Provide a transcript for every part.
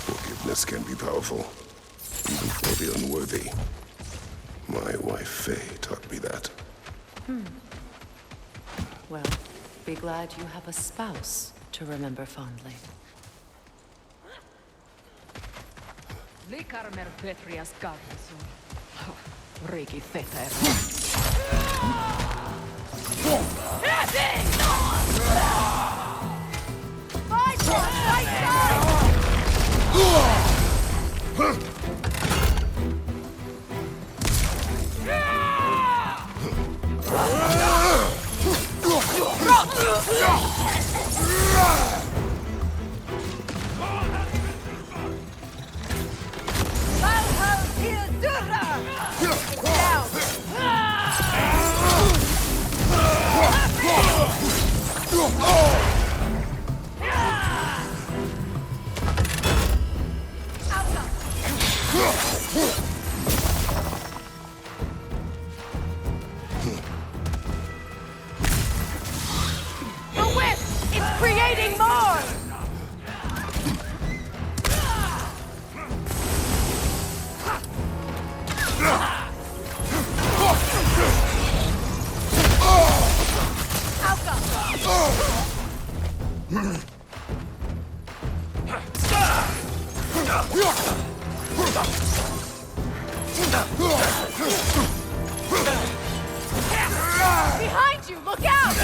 Forgiveness can be powerful, even for the unworthy. My wife, Faye, taught me that. Well, be glad you have a spouse to remember fondly. Likarmer Petrias Garrison. Riki Fetter. Creating more! Behind you! Look out!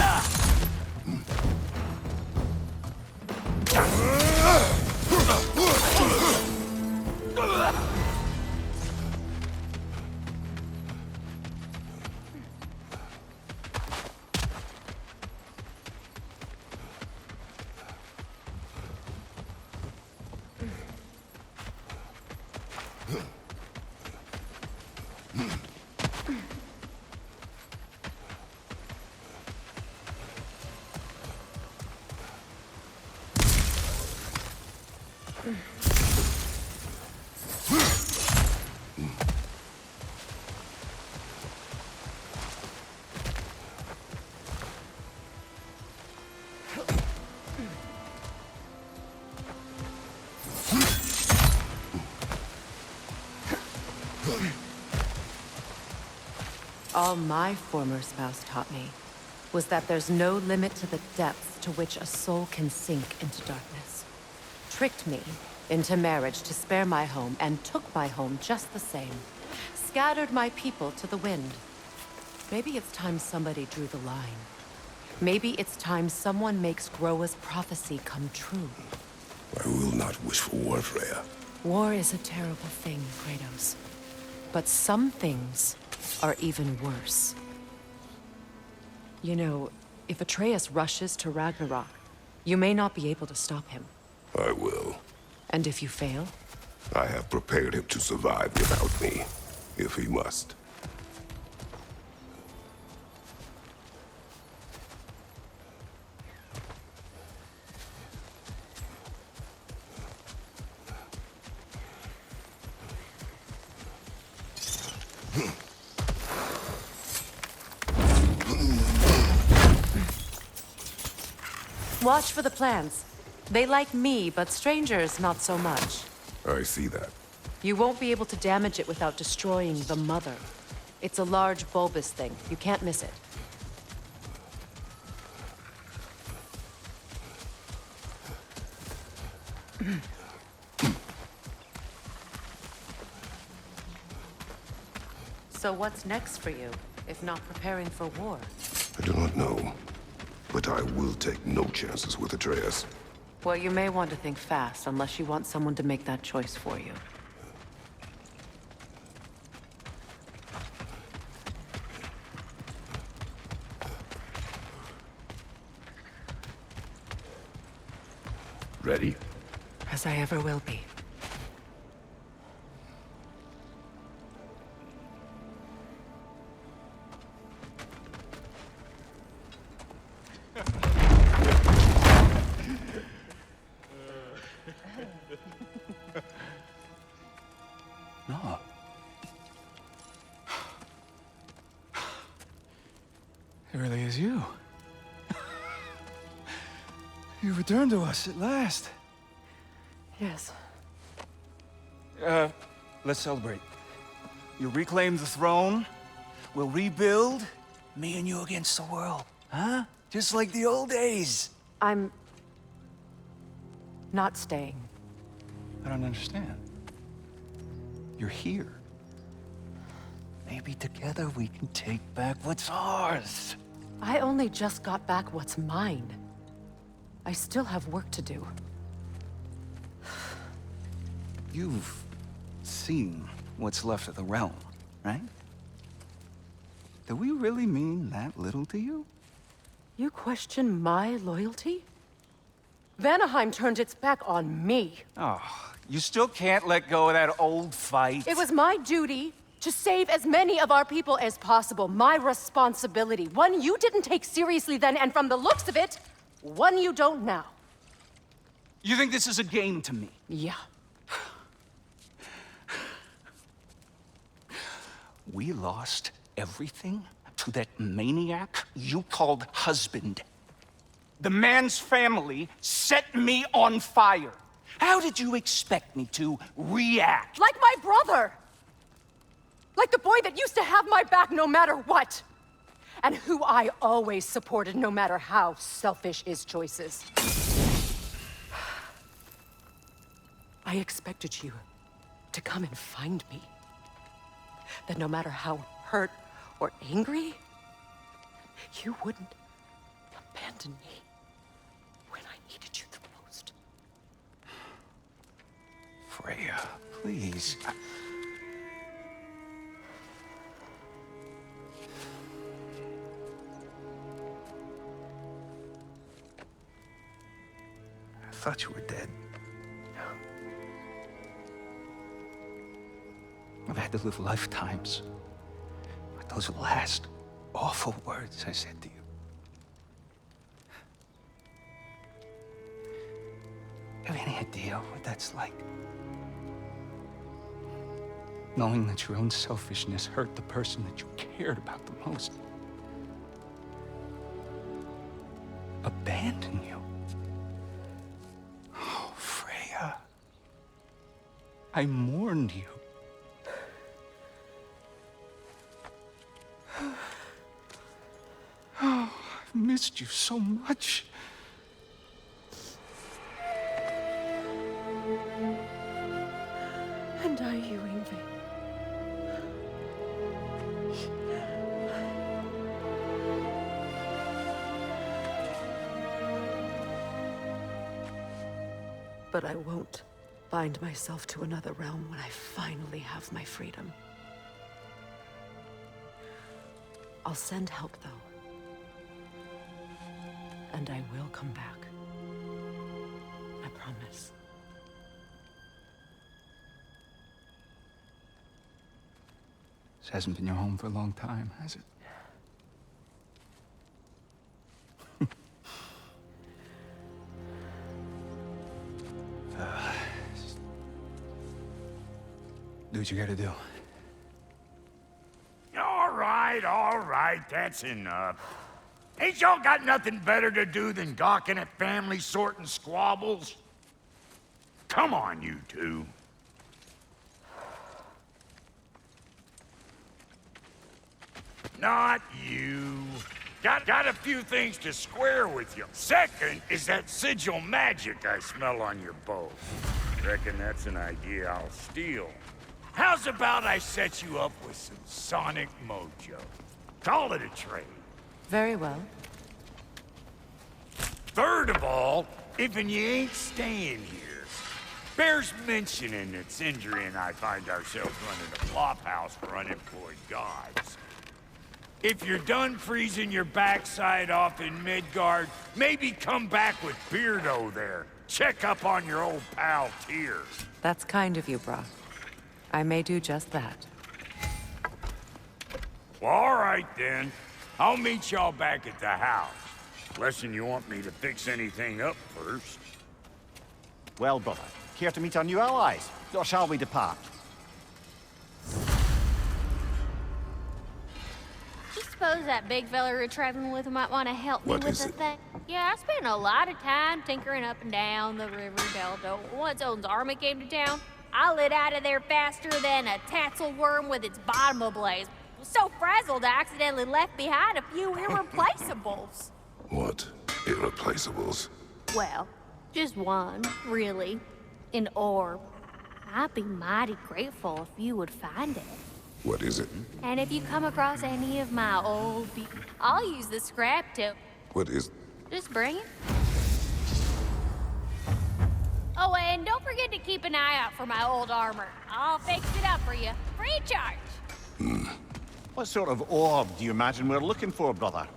All my former spouse taught me was that there's no limit to the depths to which a soul can sink into darkness. Tricked me into marriage to spare my home, and took my home just the same. Scattered my people to the wind. Maybe it's time somebody drew the line. Maybe it's time someone makes Groa's prophecy come true. I will not wish for war, Freya. War is a terrible thing, Kratos. But some things are even worse. You know, if Atreus rushes to Ragnarok, you may not be able to stop him. I will. And if you fail? I have prepared him to survive without me, if he must. Watch for the plants. They like me, but strangers not so much. I see that. You won't be able to damage it without destroying the mother. It's a large bulbous thing. You can't miss it. So what's next for you, if not preparing for war? I do not know, but I will take no chances with Atreus. Well, you may want to think fast, unless you want someone to make that choice for you. Ready? As I ever will be. It really is you. You returned to us at last. Yes. Let's celebrate. You reclaim the throne. We'll rebuild. Me and you against the world. Huh? Just like the old days. I'm... not staying. I don't understand. You're here. Maybe together we can take back what's ours. I only just got back what's mine. I still have work to do. You've seen what's left of the realm, right? Do we really mean that little to you? You question my loyalty? Vanaheim turned its back on me. Oh, you still can't let go of that old fight. It was my duty to save as many of our people as possible. My responsibility. One you didn't take seriously then, and from the looks of it, one you don't now. You think this is a game to me? Yeah. We lost everything to that maniac you called husband. The man's family set me on fire. How did you expect me to react? Like my brother! Like the boy that used to have my back no matter what! And who I always supported no matter how selfish his choices. I expected you to come and find me. That no matter how hurt or angry, you wouldn't abandon me when I needed you the most. Freya, please. I thought you were dead. I've had to live lifetimes. But those last awful words I said to you. You have any idea what that's like? Knowing that your own selfishness hurt the person that you cared about the most. Abandon you. Oh, Freya. I mourned you. Oh, I've missed you so much. And I you, Yngvi. But I won't bind myself to another realm when I finally have my freedom. I'll send help, though. And I will come back. I promise. This hasn't been your home for a long time, has it? Do what you gotta do. All right, that's enough. Ain't y'all got nothing better to do than gawking at family sorting squabbles? Come on, you two. Not you. Got a few things to square with you. Second is that sigil magic I smell on your bow. Reckon that's an idea I'll steal. How's about I set you up with some sonic mojo? Call it a trade. Very well. Third of all, if you ain't staying here, bears mentioning that Sindri and I find ourselves running a flop house for unemployed gods. If you're done freezing your backside off in Midgard, maybe come back with Beardo there. Check up on your old pal Tyr. That's kind of you, Brock. I may do just that. Well, all right then. I'll meet y'all back at the house. Unless you want me to fix anything up first. Well, brother, care to meet our new allies? Or shall we depart? He spoke suppose that big fella you're traveling with might want to help me What with is the it? thing. Yeah, I spent a lot of time tinkering up and down the river delta. Once Odin's army came to town, I lit out of there faster than a tassel worm with its bottom ablaze. Was so frazzled I accidentally left behind a few irreplaceables. What? Irreplaceables? Well, just one, really. An orb. I'd be mighty grateful if you would find it. What is it? And if you come across any of my old I'll use the scrap to What is... just bring it. Oh, and don't forget to keep an eye out for my old armor. I'll fix it up for you. Free of charge. What sort of orb do you imagine we're looking for, brother?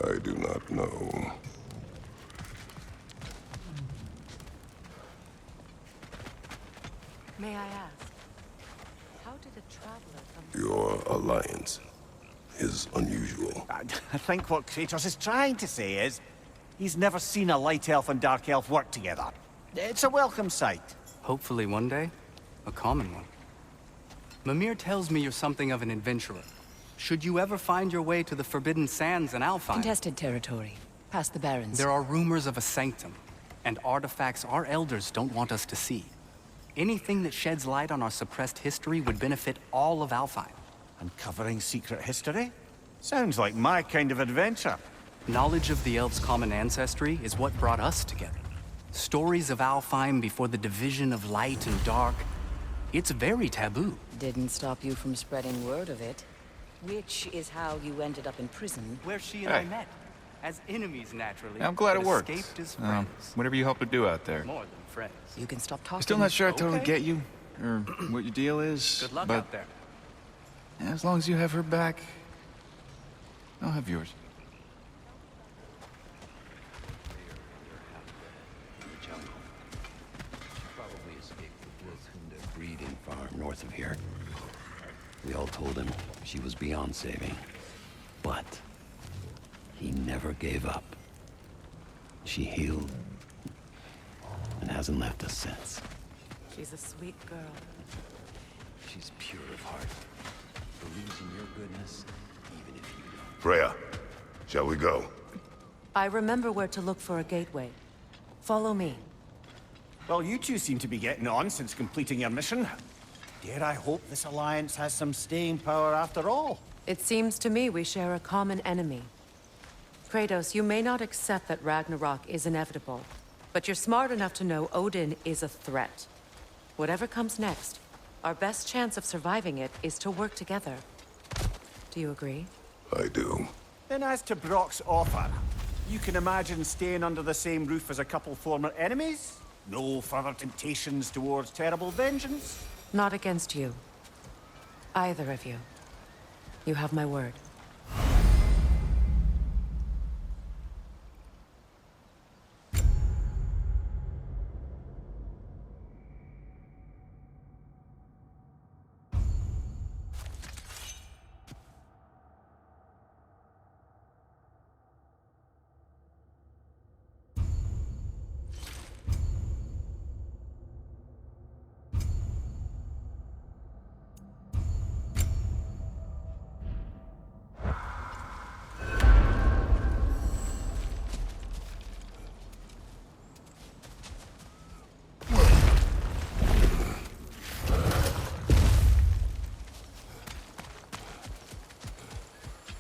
I do not know. May I ask, how did a traveler come... Your alliance is unusual. I think what Kratos is trying to say is, he's never seen a light elf and dark elf work together. It's a welcome sight. Hopefully one day, a common one. Mimir tells me you're something of an adventurer. Should you ever find your way to the Forbidden Sands in Alfheim, Contested territory, past the Barrens. there are rumors of a sanctum, and artifacts our elders don't want us to see. Anything that sheds light on our suppressed history would benefit all of Alfheim. Uncovering secret history? Sounds like my kind of adventure. Knowledge of the elves' common ancestry is what brought us together. Stories of Alfheim before the division of light and dark. It's very taboo. Didn't stop you from spreading word of it. Which is how you ended up in prison. Where she and I met. As enemies, naturally. I'm glad but it worked. Escaped as friends. Whatever you helped to do out there. More than friends. You can stop talking. Still not sure I totally Okay. get you, or what your deal is. Good luck but out there. as long as you have her back, I'll have yours. Probably escaped the Wolfhunde breeding farm north of here. We all told him she was beyond saving. But he never gave up. She healed and hasn't left us since. She's a sweet girl. She's pure of heart. Believes in your goodness, even if you don't. Freya, shall we go? I remember where to look for a gateway. Follow me. Well, you two seem to be getting on since completing your mission. Dare I hope this alliance has some staying power after all? It seems to me we share a common enemy. Kratos, you may not accept that Ragnarok is inevitable, but you're smart enough to know Odin is a threat. Whatever comes next, our best chance of surviving it is to work together. Do you agree? I do. Then as to Brock's offer, you can imagine staying under the same roof as a couple former enemies? No further temptations towards terrible vengeance? Not against you. Either of you. You have my word.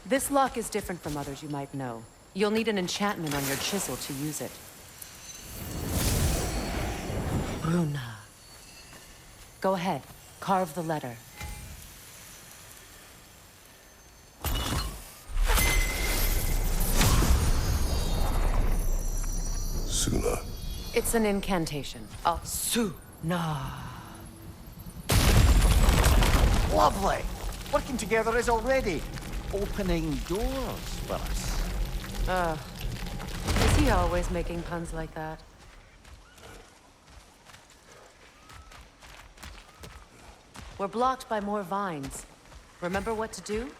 This lock is different from others you might know. You'll need an enchantment on your chisel to use it. Bruna. Go ahead. Carve the letter. Suna. It's an incantation. Suna. Lovely! Working together is already opening doors for us. Is he always making puns like that? We're blocked by more vines. Remember what to do?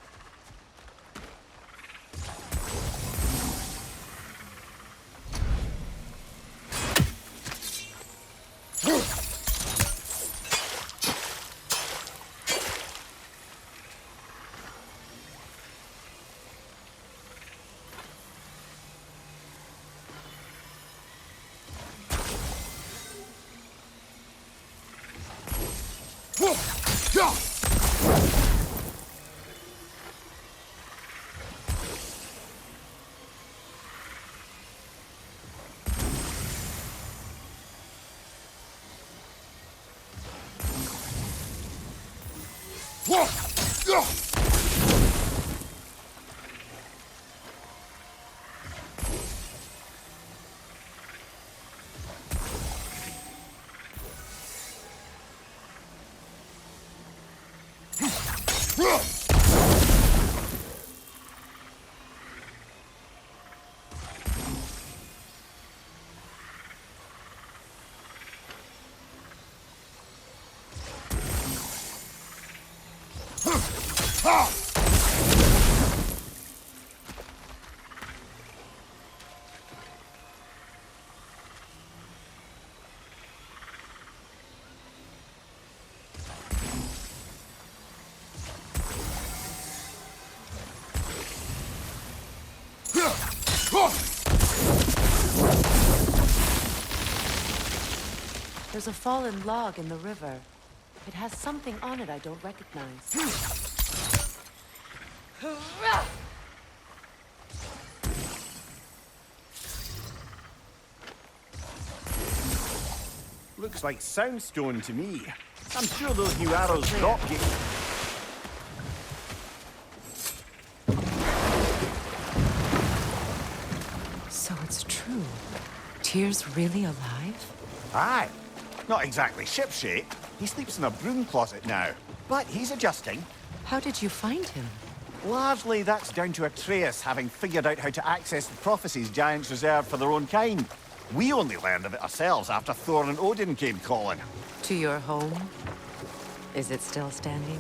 There's a fallen log in the river. It has something on it I don't recognize. Looks like soundstone to me. I'm sure those new arrows drop you. So it's true. Tyr's really alive? Aye. Not exactly shipshape. He sleeps in a broom closet now. But he's adjusting. How did you find him? Largely, that's down to Atreus having figured out how to access the prophecies giants reserved for their own kind. We only learned of it ourselves after Thor and Odin came calling. To your home? Is it still standing?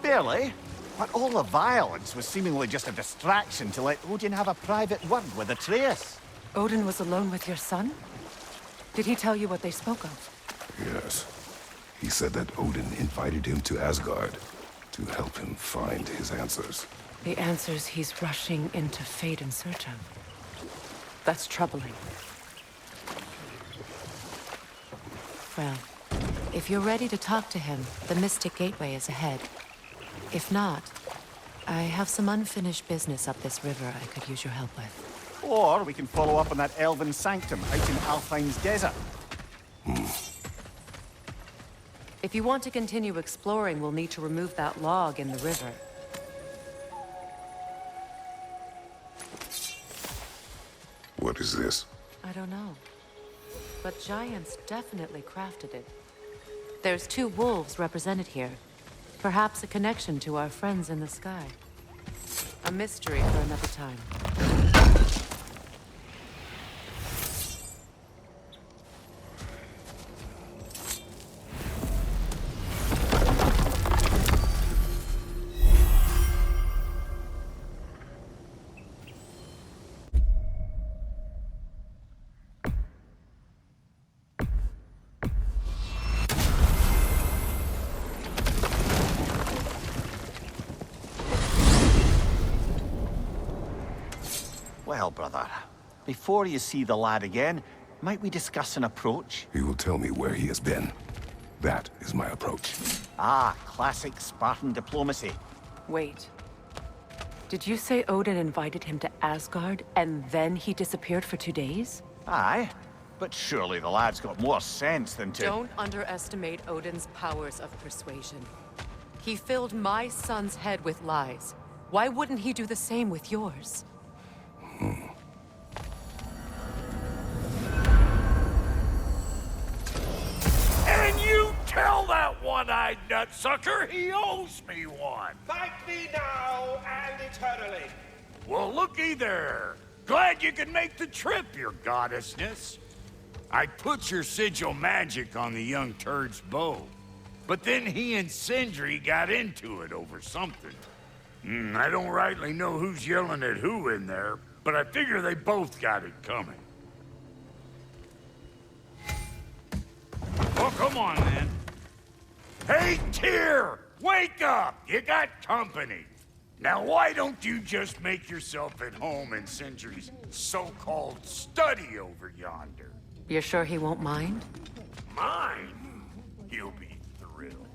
Barely. But all the violence was seemingly just a distraction to let Odin have a private word with Atreus. Odin was alone with your son? Did he tell you what they spoke of? Yes. He said that Odin invited him to Asgard to help him find his answers. The answers he's rushing into fate in search of. That's troubling. Well, if you're ready to talk to him, the Mystic Gateway is ahead. If not, I have some unfinished business up this river I could use your help with. Or we can follow up on that elven sanctum out in Alfheim's desert. If you want to continue exploring, we'll need to remove that log in the river. What is this? I don't know. But giants definitely crafted it. There's 2 wolves represented here. Perhaps a connection to our friends in the sky. A mystery for another time. Well, brother, before you see the lad again, might we discuss an approach? He will tell me where he has been. That is my approach. Ah, classic Spartan diplomacy. Wait. Did you say Odin invited him to Asgard, and then he disappeared for 2 days? Aye, but surely the lad's got more sense than to... Don't underestimate Odin's powers of persuasion. He filled my son's head with lies. Why wouldn't he do the same with yours? And you tell that one-eyed nutsucker he owes me one. Thank me now and eternally. Well, looky there. Glad you can make the trip, your goddessness. I put your sigil magic on the young turd's bow, but then he and Sindri got into it over something. I don't rightly know who's yelling at who in there, but I figure they both got it coming. Oh, come on, man. Hey, Tyr! Wake up! You got company. Now, why don't you just make yourself at home in Sindri's so-called study over yonder? You're sure he won't mind? Mine? He'll be thrilled.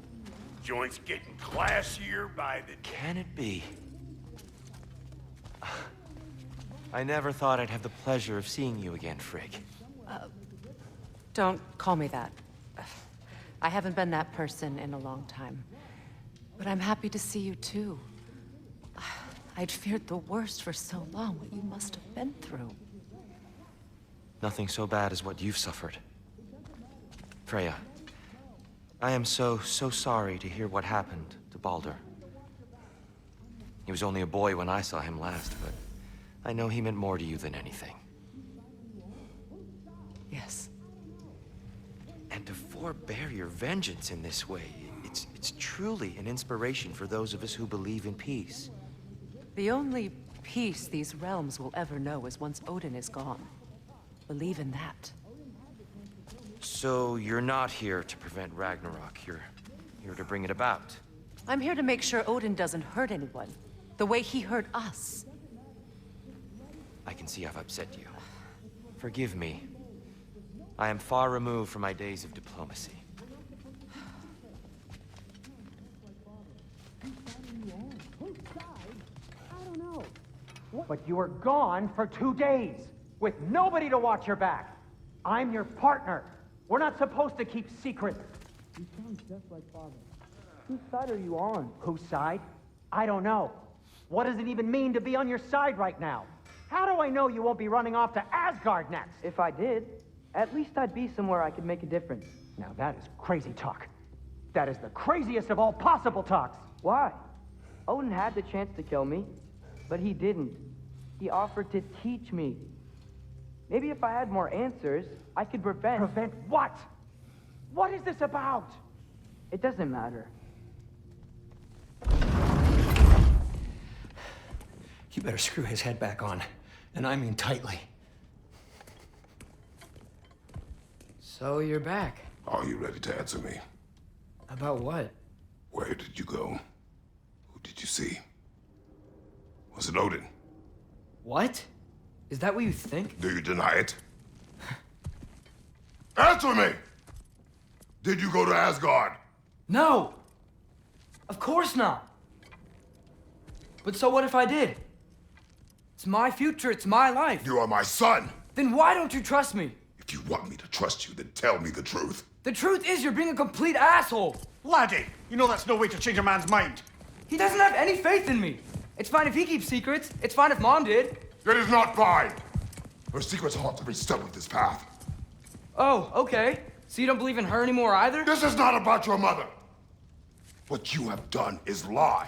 Joint's getting classier by the... Can it be? I never thought I'd have the pleasure of seeing you again, Frigg. Don't call me that. I haven't been that person in a long time. But I'm happy to see you too. I'd feared the worst for so long, what you must have been through. Nothing so bad as what you've suffered. Freya, I am so sorry to hear what happened to Baldur. He was only a boy when I saw him last, but I know he meant more to you than anything. Yes. And to forbear your vengeance in this way, it's truly an inspiration for those of us who believe in peace. The only peace these realms will ever know is once Odin is gone. Believe in that. So you're not here to prevent Ragnarok, you're here to bring it about. I'm here to make sure Odin doesn't hurt anyone, the way he hurt us. I can see I've upset you. Forgive me. I am far removed from my days of diplomacy. But you were gone for 2 days, with nobody to watch your back. I'm your partner. We're not supposed to keep secrets. You sound just like Father. Whose side are you on? Whose side? I don't know. What does it even mean to be on your side right now? How do I know you won't be running off to Asgard next? If I did, at least I'd be somewhere I could make a difference. Now that is crazy talk. That is the craziest of all possible talks. Why? Odin had the chance to kill me, but he didn't. He offered to teach me. Maybe if I had more answers, I could prevent... Prevent what? What is this about? It doesn't matter. You better screw his head back on, and I mean tightly. So you're back. Are you ready to answer me? About what? Where did you go? Who did you see? Was it Odin? What? Is that what you think? Do you deny it? Answer me! Did you go to Asgard? No! Of course not! But so what if I did? It's my future, it's my life. You are my son! Then why don't you trust me? If you want me to trust you, then tell me the truth. The truth is you're being a complete asshole! Laddie, you know that's no way to change a man's mind. He doesn't have any faith in me. It's fine if he keeps secrets. It's fine if Mom did. It is not fine! Her secrets haunt to be stuck with this path. Oh, okay. So you don't believe in her anymore either? This is not about your mother! What you have done is lie.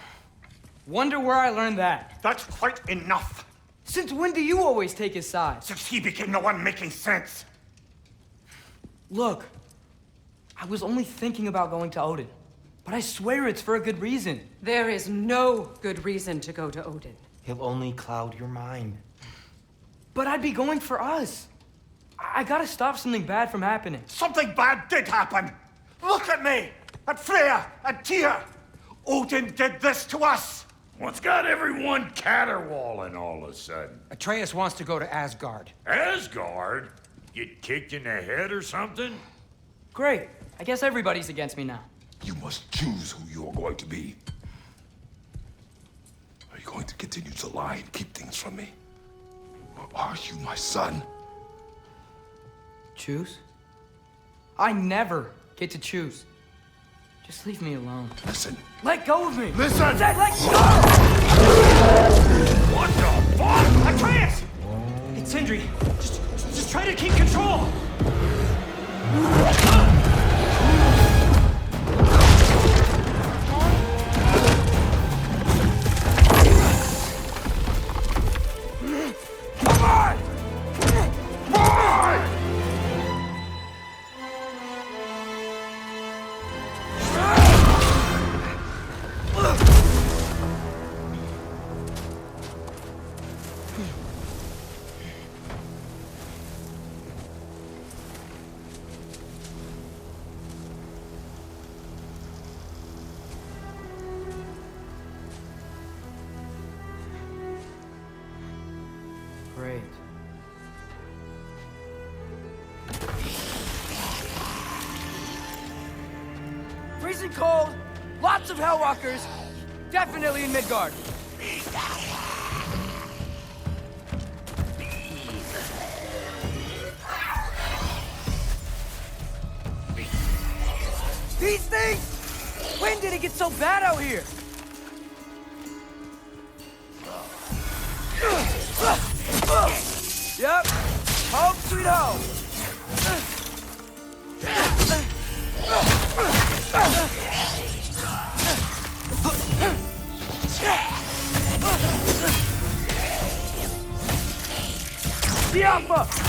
Wonder where I learned that. That's quite enough. Since when do you always take his side? Since he became the one making sense. Look, I was only thinking about going to Odin, but I swear it's for a good reason. There is no good reason to go to Odin. He'll only cloud your mind. But I'd be going for us. I gotta stop something bad from happening. Something bad did happen. Look at me, at Freya, and Tyr. Odin did this to us. What's got everyone caterwauling all of a sudden? Atreus wants to go to Asgard. Asgard? Get kicked in the head or something? Great. I guess everybody's against me now. You must choose who you are going to be. Are you going to continue to lie and keep things from me? Or are you my son? Choose? I never get to choose. Just leave me alone. Listen. Let go of me! Listen! I said let go! What the fuck? Atreus! It's Sindri. Just try to keep control. Come on! Why? Great. Freezing cold, lots of Hellwalkers, definitely in Midgard. These things When did it get so bad out here? Yep. Home sweet home. Biafra!